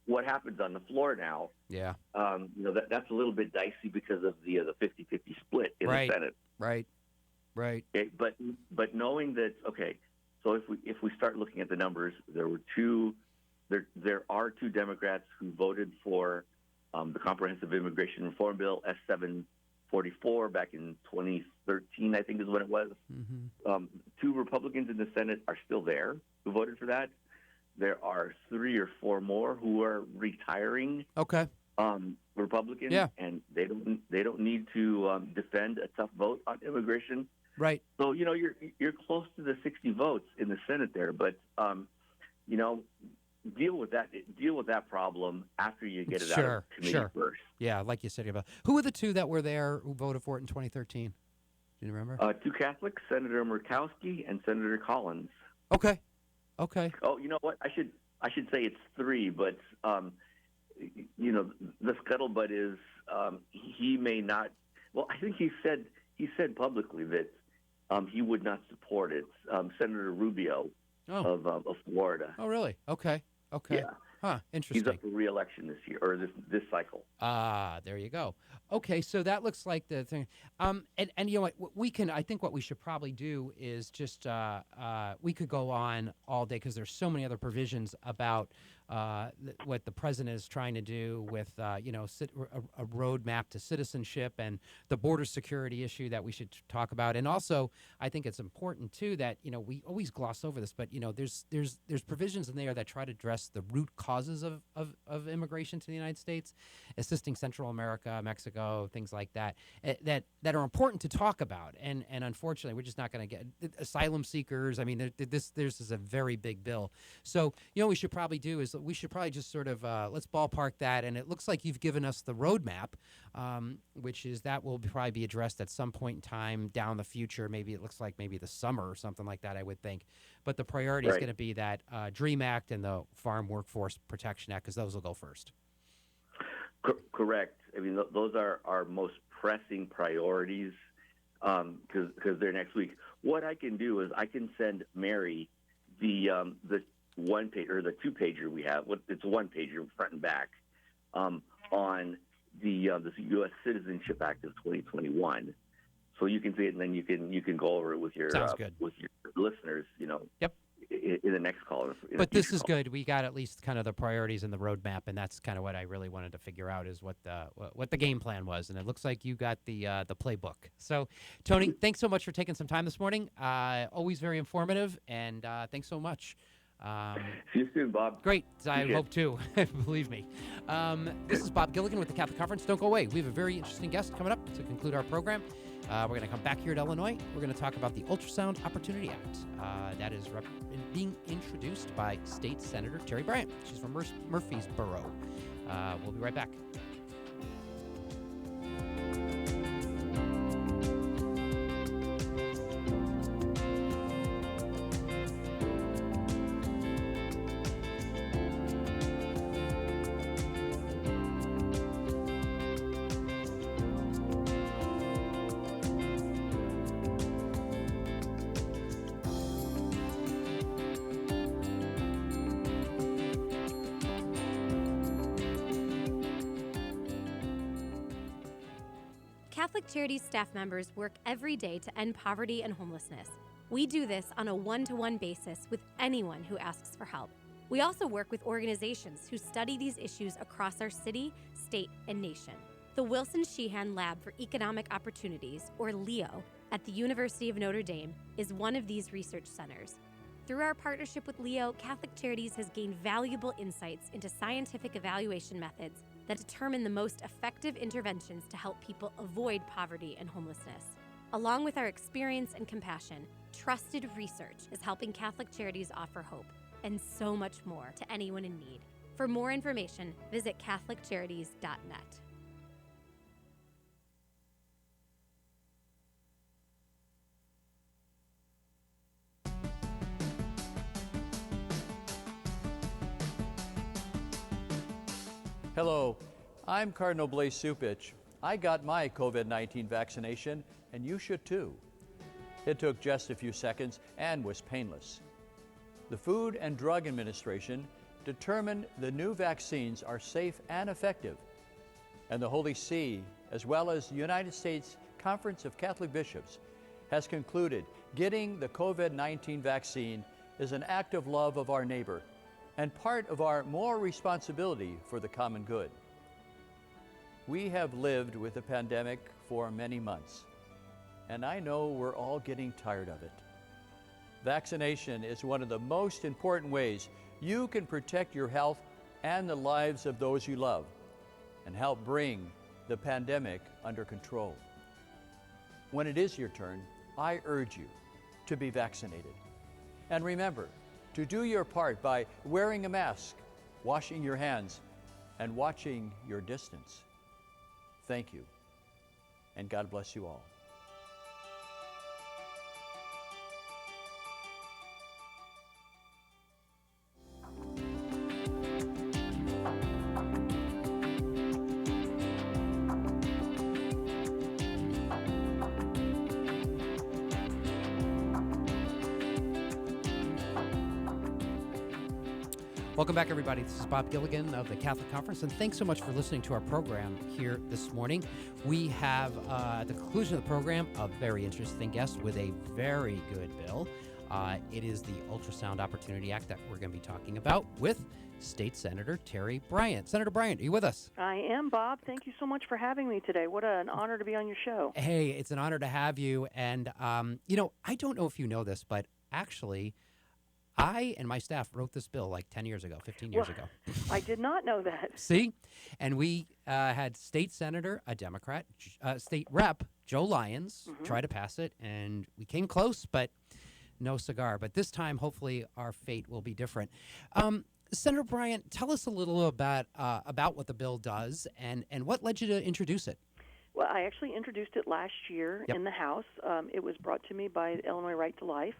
What happens on the floor now? Yeah. That's a little bit dicey because of the 50-50 split in the Senate. Right. Okay, but knowing that, okay, so if we start looking at the numbers, there are two Democrats who voted for the Comprehensive Immigration Reform Bill, S-744, back in 2013, I think is when it was. Mm-hmm. Two Republicans in the Senate are still there who voted for that. There are 3 or 4 more who are retiring. Okay. Republicans, yeah. And they don't need to defend a tough vote on immigration. Right. So you're close to the 60 votes in the Senate there, but deal with that problem after you get it out of committee first. Yeah, like you said about who were the two that were there who voted for it in 2013? Do you remember? 2 Catholics, Senator Murkowski and Senator Collins. Okay. Oh, you know what? I should say it's 3, but the scuttlebutt is he may not. Well, I think he said publicly that he would not support it. Senator Rubio of Florida. Oh, really? Okay. Yeah. Huh. Interesting. He's up for re-election this year or this cycle. There you go. Okay, so that looks like the thing. And you know what we can. I think what we should probably do is just we could go on all day because there's so many other provisions about what the president is trying to do with a roadmap to citizenship and the border security issue that we should talk about. And also, I think it's important too that we always gloss over this, but there's provisions in there that try to address the root causes of immigration to the United States, assisting Central America, Mexico, things like that, that are important to talk about. And unfortunately, we're just not going to get asylum seekers. I mean, this is a very big bill. So what we should probably do is we should probably just sort of let's ballpark that. And it looks like you've given us the roadmap, which is that will probably be addressed at some point in time down the future. Maybe it looks like maybe the summer or something like that, I would think. But the priority is going to be that DREAM Act and the Farm Workforce Protection Act, because those will go first. Correct. I mean, those are our most pressing priorities because they're next week. What I can do is I can send Mary the one page or the 2-pager we have. It's a 1-pager front and back on the U.S. Citizenship Act of 2021. So you can see it, and then you can go over it with your listeners. Yep. In the next call. But this is good. We got at least kind of the priorities and the roadmap, and that's kind of what I really wanted to figure out is what the game plan was. And it looks like you got the playbook. So, Tony, thanks so much for taking some time this morning. Always very informative, and thanks so much. See you soon, Bob. Great. I hope too. Believe me. This is Bob Gilligan with the Catholic Conference. Don't go away. We have a very interesting guest coming up to conclude our program. We're going to come back here to Illinois. We're going to talk about the Ultrasound Opportunity Act. That is being introduced by State Senator Terry Bryant. She's from Murfreesboro. We'll be right back. Catholic Charities staff members work every day to end poverty and homelessness. We do this on a one-to-one basis with anyone who asks for help. We also work with organizations who study these issues across our city, state, and nation. The Wilson Sheehan Lab for Economic Opportunities, or LEO, at the University of Notre Dame is one of these research centers. Through our partnership with LEO, Catholic Charities has gained valuable insights into scientific evaluation methods, that determine the most effective interventions to help people avoid poverty and homelessness. Along with our experience and compassion, trusted research is helping Catholic Charities offer hope and so much more to anyone in need. For more information, visit CatholicCharities.net. Hello, I'm Cardinal Blaise Supich. I got my COVID-19 vaccination, and you should too. It took just a few seconds and was painless. The Food and Drug Administration determined the new vaccines are safe and effective, and the Holy See, as well as the United States Conference of Catholic Bishops, has concluded getting the COVID-19 vaccine is an act of love of our neighbor and part of our moral responsibility for the common good. We have lived with the pandemic for many months, and I know we're all getting tired of it. Vaccination is one of the most important ways you can protect your health and the lives of those you love and help bring the pandemic under control. When it is your turn, I urge you to be vaccinated. And remember to do your part by wearing a mask, washing your hands, and watching your distance. Thank you, and God bless you all. Welcome back, everybody. This is Bob Gilligan of the Catholic Conference, and thanks so much for listening to our program here this morning. We have, at the conclusion of the program, a very interesting guest with a very good bill. It is the Ultrasound Opportunity Act that we're going to be talking about with State Senator Terry Bryant. Senator Bryant, are you with us? I am, Bob. Thank you so much for having me today. What an honor to be on your show. Hey, it's an honor to have you. And, I don't know if you know this, but actually, I and my staff wrote this bill like 10 years ago, 15 years ago. I did not know that. See? And we had State Senator, a Democrat, State Rep, Joe Lyons, try to pass it, and we came close, but no cigar. But this time, hopefully, our fate will be different. Senator Bryant, tell us a little about what the bill does and what led you to introduce it. Well, I actually introduced it last year in the House. It was brought to me by Illinois Right to Life.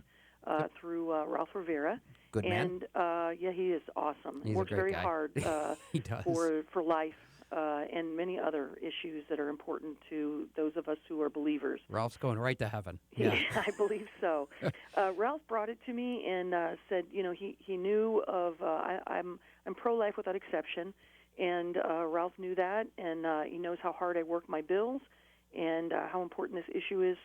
Through Ralph Rivera. Good man. And, he is awesome. He's works a great very guy. hard he does. For life and many other issues that are important to those of us who are believers. Ralph's going right to heaven. Yeah, I believe so. Ralph brought it to me and said, he knew of, I'm pro-life without exception, and Ralph knew that, and he knows how hard I work my bills and how important this issue is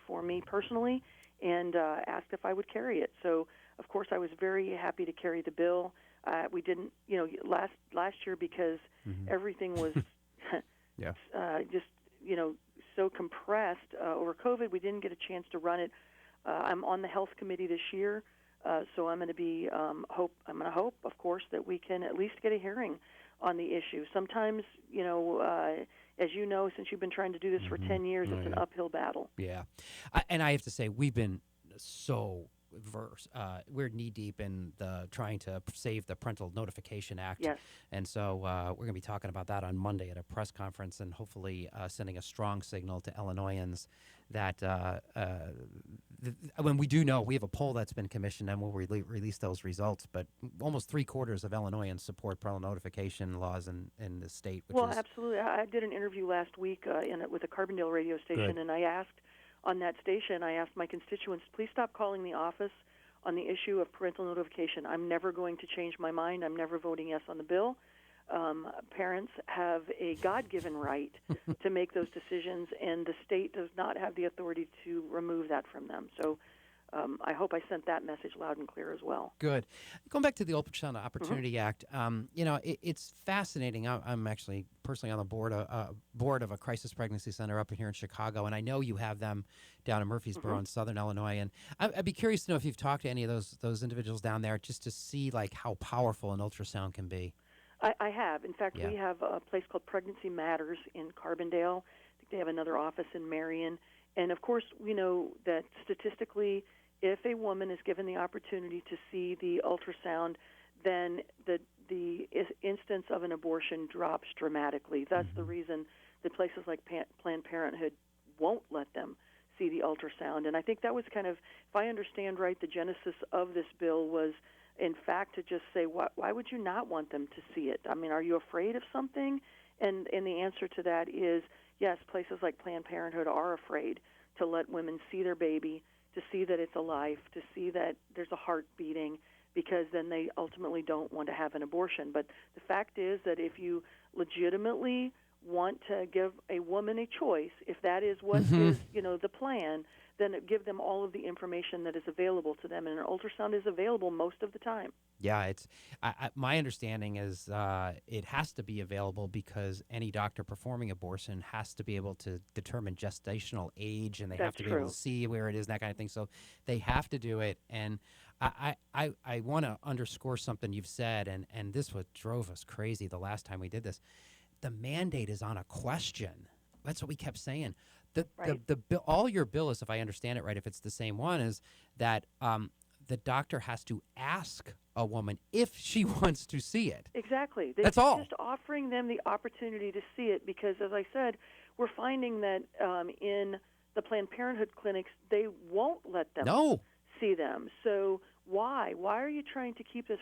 for me personally, and asked if I would carry it. So, of course, I was very happy to carry the bill. We didn't, last year because everything was just, so compressed over COVID. We didn't get a chance to run it. I'm on the Health Committee this year, so I'm going to be hope, of course, that we can at least get a hearing on the issue. Sometimes, as you know, since you've been trying to do this for 10 years, it's an uphill battle. Yeah. And I have to say, we've been so we're knee-deep in trying to save the Parental Notification Act. Yes. And so we're going to be talking about that on Monday at a press conference and hopefully sending a strong signal to Illinoisans that when we do know, we have a poll that's been commissioned and we'll release those results, but almost 3/4 of Illinoisans support parental notification laws in the state. Absolutely. I did an interview last week with a Carbondale radio station, and I asked my constituents, please stop calling the office on the issue of parental notification. I'm never going to change my mind. I'm never voting yes on the bill. Parents have a God-given right to make those decisions, and the state does not have the authority to remove that from them. So I hope I sent that message loud and clear as well. Good. Going back to the Ultrasound Opportunity Act, it's fascinating. I'm actually personally on the board of a crisis pregnancy center up here in Chicago, and I know you have them down in Murfreesboro in Southern Illinois. And I'd be curious to know if you've talked to any of those individuals down there just to see like how powerful an ultrasound can be. I have. In fact, we have a place called Pregnancy Matters in Carbondale. I think they have another office in Marion. And, of course, we know that statistically, if a woman is given the opportunity to see the ultrasound, then the instance of an abortion drops dramatically. That's the reason that places like Planned Parenthood won't let them see the ultrasound. And I think that was kind of, if I understand right, the genesis of this bill was, in fact, to just say, why would you not want them to see it? I mean, are you afraid of something? And the answer to that is, yes, places like Planned Parenthood are afraid to let women see their baby, to see that it's alive, to see that there's a heart beating, because then they ultimately don't want to have an abortion. But the fact is that if you legitimately want to give a woman a choice, if that is what is, the plan, then give them all of the information that is available to them, and an ultrasound is available most of the time. Yeah, it's my understanding is it has to be available because any doctor performing abortion has to be able to determine gestational age, and they have to be able to see where it is, and that kind of thing. So they have to do it. And I want to underscore something you've said, and this what drove us crazy the last time we did this. The mandate is on a question. That's what we kept saying. The bill, all your bill is, if I understand it right, if it's the same one, is that the doctor has to ask a woman if she wants to see it. Exactly. That's all. Just offering them the opportunity to see it, because, as I said, we're finding that in the Planned Parenthood clinics, they won't let them see them. So why? Why are you trying to keep this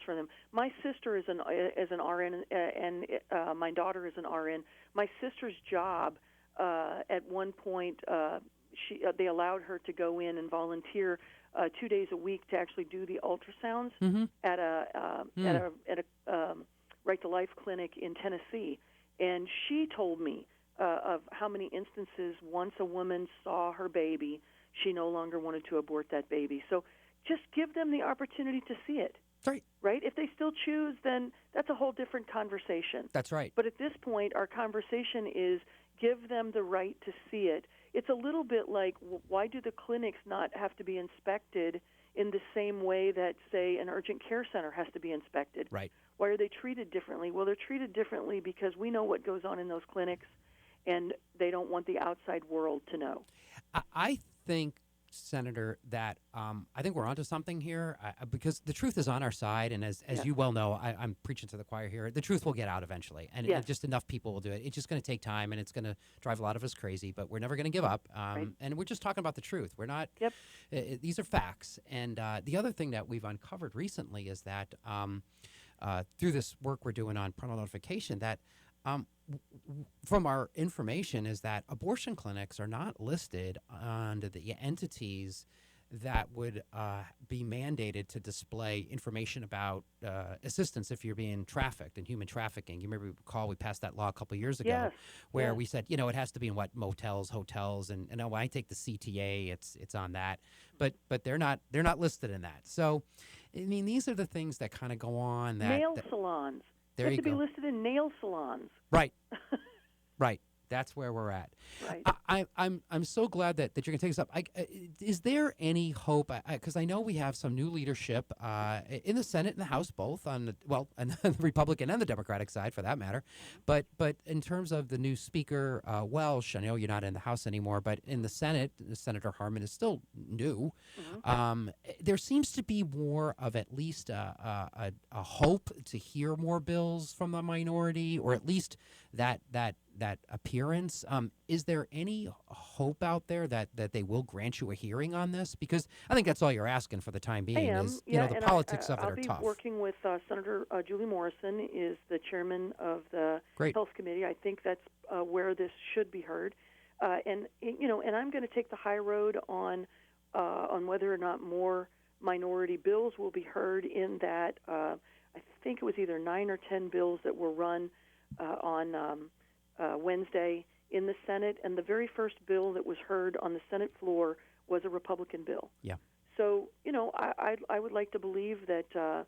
from them? My sister is an RN, and my daughter is an RN. My sister's job, at one point, they allowed her to go in and volunteer 2 days a week to actually do the ultrasounds at a Right to Life clinic in Tennessee. And she told me of how many instances once a woman saw her baby, she no longer wanted to abort that baby. So just give them the opportunity to see it. Right. Right? If they still choose, then that's a whole different conversation. That's right. But at this point, our conversation is give them the right to see it. It's a little bit like, why do the clinics not have to be inspected in the same way that, say, an urgent care center has to be inspected? Right. Why are they treated differently? Well, they're treated differently because we know what goes on in those clinics, and they don't want the outside world to know. I think, Senator, that I think we're onto something here, because the truth is on our side, and as you well know, I'm preaching to the choir here. The truth will get out eventually, and just enough people will do it. It's just going to take time, and it's going to drive a lot of us crazy, but we're never going to give up. And we're just talking about the truth. We're not. These are facts. And the other thing that we've uncovered recently is that through this work we're doing on parental notification, that from our information is that abortion clinics are not listed under the entities that would be mandated to display information about assistance if you're being trafficked and human trafficking. You maybe recall we passed that law a couple of years ago where we said, it has to be in motels, hotels, and when I take the CTA, it's on that. But they're not listed in that. So, I mean, these are the things that kind of go on. Nail salons. There you go. They have to be listed in nail salons. Right. Right. That's where we're at. Right. I'm so glad that you're going to take us up. Is there any hope? Because I know we have some new leadership in the Senate and the House, both on the Republican and the Democratic side, for that matter. But in terms of the new Speaker Welsh, I know you're not in the House anymore, but in the Senate, Senator Harman is still new. There seems to be more of at least a hope to hear more bills from the minority, or at least that appearance. Is there any hope out there that they will grant you a hearing on this? Because I think that's all you're asking for the time being. I am. Is the politics of it are tough. I'll be working with Senator Julie Morrison, is the chairman of the Health Committee. I think that's where this should be heard, and I'm going to take the high road on whether or not more minority bills will be heard. In that, I think it was either 9 or 10 bills that were run on Wednesday in the Senate, and the very first bill that was heard on the Senate floor was a Republican bill. Yeah. So, I would like to believe that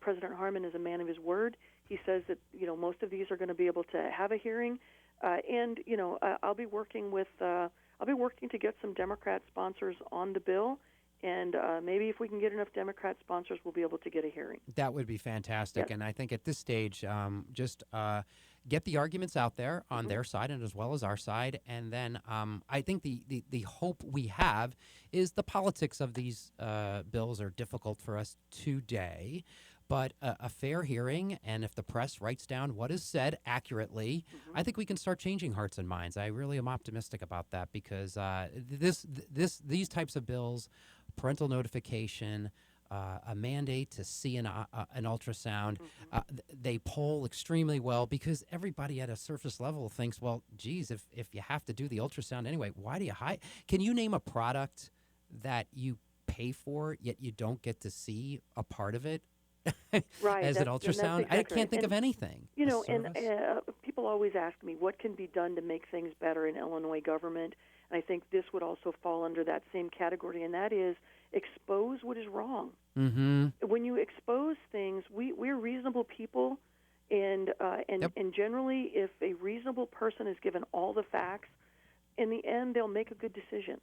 President Harman is a man of his word. He says that, most of these are going to be able to have a hearing, and I'll be working to get some Democrat sponsors on the bill, and maybe if we can get enough Democrat sponsors, we'll be able to get a hearing. That would be fantastic. Yes. And I think at this stage, just get the arguments out there on their side and as well as our side. And then I think the hope we have is the politics of these bills are difficult for us today. But a fair hearing, and if the press writes down what is said accurately, I think we can start changing hearts and minds. I really am optimistic about that because these types of bills, parental notification, a mandate to see an ultrasound, they poll extremely well because everybody at a surface level thinks, well, geez, if you have to do the ultrasound anyway, why do you hide? Can you name a product that you pay for yet you don't get to see a part of it? Right, as an ultrasound, exactly I can't think of anything. You know, and people always ask me what can be done to make things better in Illinois government, and I think this would also fall under that same category, and that is expose what is wrong. When you expose things, we're reasonable people, and generally, if a reasonable person is given all the facts, in the end, they'll make a good decision.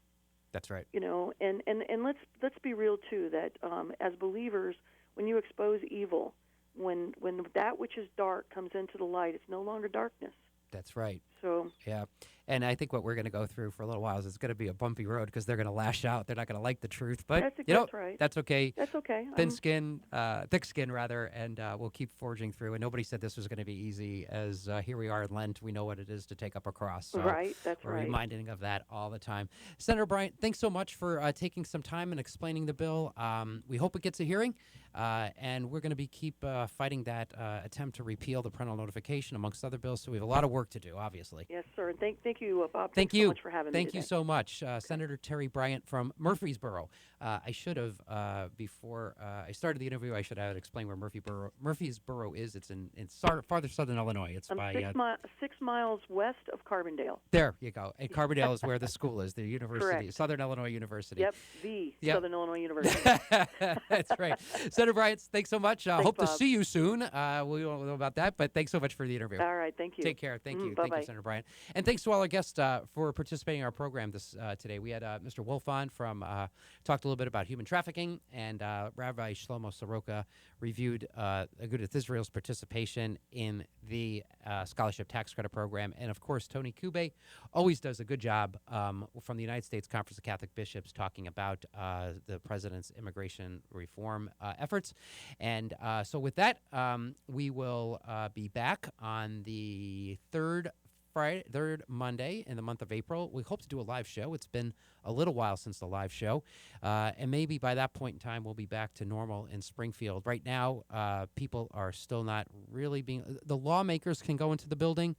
That's right. You know, and let's be real too. That as believers, when you expose evil, when that which is dark comes into the light, it's no longer darkness. That's right. So yeah, and I think what we're going to go through for a little while is it's going to be a bumpy road because they're going to lash out. They're not going to like the truth, but that's right. That's okay. That's okay. Thick skin rather, and we'll keep forging through. And nobody said this was going to be easy. As here we are in Lent, we know what it is to take up a cross. So right. That's we're right. reminding of that all the time. Senator Bryant, thanks so much for taking some time and explaining the bill. We hope it gets a hearing, and we're going to keep fighting that attempt to repeal the parental notification amongst other bills. So we have a lot of work to do, obviously. Yes, sir. And thank you, Bob. Thank you so much for having me Thank today. you so much. Senator Terry Bryant from Murfreesboro. I should have, before I started the interview, I should have explained where Murfreesboro is. It's in farther southern Illinois. It's by 6 miles west of Carbondale. There you go. And Carbondale is where the school is, the university, Correct. Southern Illinois University. Yep, Southern Illinois University. That's right. Senator Bryant, thanks so much. Hope Bob. to see you soon. We don't know about that, but thanks so much for the interview. All right, thank you. Take care. Thank you. Bye-bye. Thank you, Senator Bryant. And thanks to all our guests for participating in our program today. We had Mr. Woolf on from talked a little bit about human trafficking, and Rabbi Shlomo Soroka reviewed Aguduth-Israel's participation in the scholarship tax credit program. And, of course, Tony Kube always does a good job from the United States Conference of Catholic Bishops talking about the president's immigration reform efforts. And so with that, we will be back on the third Monday in the month of April. We hope to do a live show. It's been a little while since the live show. And maybe by that point in time, we'll be back to normal in Springfield. Right now, people are still not really the lawmakers can go into the building,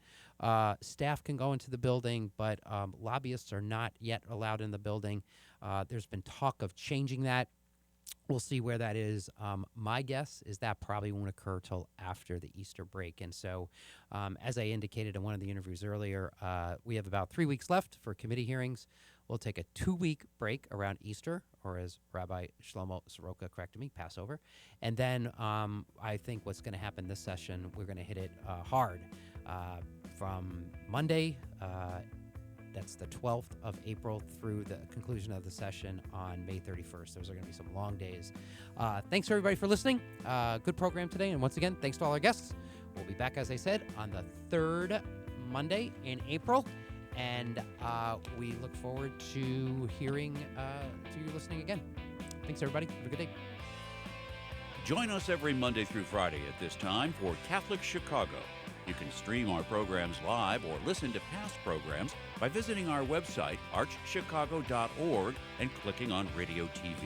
staff can go into the building, but lobbyists are not yet allowed in the building. There's been talk of changing that. We'll see where that is. My guess is that probably won't occur till after the Easter break. And so, as I indicated in one of the interviews earlier, we have about 3 weeks left for committee hearings. We'll take a 2-week break around Easter, or as Rabbi Shlomo Soroka corrected me, Passover. And then I think what's going to happen this session, we're going to hit it hard from Monday. That's the 12th of April through the conclusion of the session on May 31st. Those are going to be some long days. Thanks, everybody, for listening. Good program today. And once again, thanks to all our guests. We'll be back, as I said, on the third Monday in April. And we look forward to hearing, to you listening again. Thanks, everybody. Have a good day. Join us every Monday through Friday at this time for Catholic Chicago. You can stream our programs live or listen to past programs by visiting our website, archchicago.org, and clicking on Radio TV.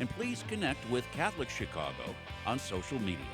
And please connect with Catholic Chicago on social media.